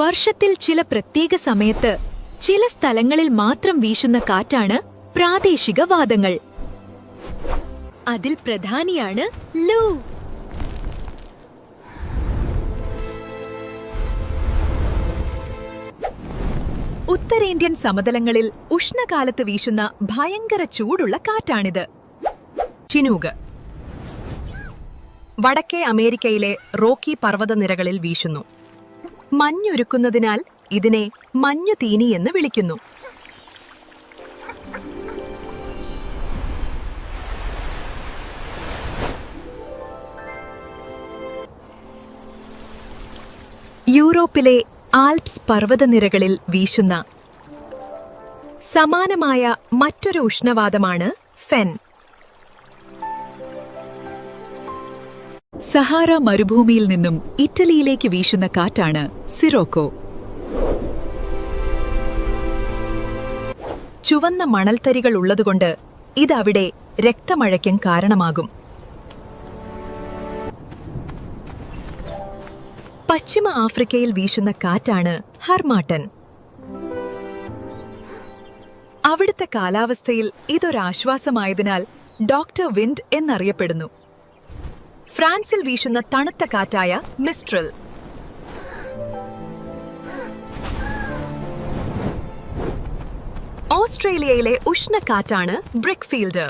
വർഷത്തിൽ ചില പ്രത്യേക സമയത്ത് ചില സ്ഥലങ്ങളിൽ മാത്രം വീശുന്ന കാറ്റാണ് പ്രാദേശിക വാദങ്ങൾ. അതിൽ പ്രധാനിയാണ് ലൂ. ഉത്തരേന്ത്യൻ സമതലങ്ങളിൽ ഉഷ്ണകാലത്ത് വീശുന്ന ഭയങ്കര ചൂടുള്ള കാറ്റാണിത്. ചിനൂക് വടക്കേ അമേരിക്കയിലെ റോക്കി പർവ്വതനിരകളിൽ വീശുന്നു. മഞ്ഞൊരുക്കുന്നതിനാൽ ഇതിനെ മഞ്ഞുതീനി എന്ന് വിളിക്കുന്നു. യൂറോപ്പിലെ ആൽപ്സ് പർവ്വതനിരകളിൽ വീശുന്ന സമാനമായ മറ്റൊരു ഉഷ്ണവാതമാണ് ഫെൻ. സഹാറ മരുഭൂമിയിൽ നിന്നും ഇറ്റലിയിലേക്ക് വീശുന്ന കാറ്റാണ് സിറോക്കോ. ചുവന്ന മണൽത്തരികൾ ഉള്ളതുകൊണ്ട് ഇതവിടെ രക്തമഴയ്ക്കും കാരണമാകും. പശ്ചിമ ആഫ്രിക്കയിൽ വീശുന്ന കാറ്റാണ് ഹർമാട്ടൻ. അവിടുത്തെ കാലാവസ്ഥയിൽ ഇതൊരാശ്വാസമായതിനാൽ ഡോക്ടർ വിൻഡ് എന്നറിയപ്പെടുന്നു. ഫ്രാൻസിൽ വീശുന്ന തണുത്ത കാറ്റായ മിസ്ട്രൽ. ഓസ്ട്രേലിയയിലെ ഉഷ്ണക്കാറ്റാണ് ബ്രിക്ക്ഫീൽഡ്.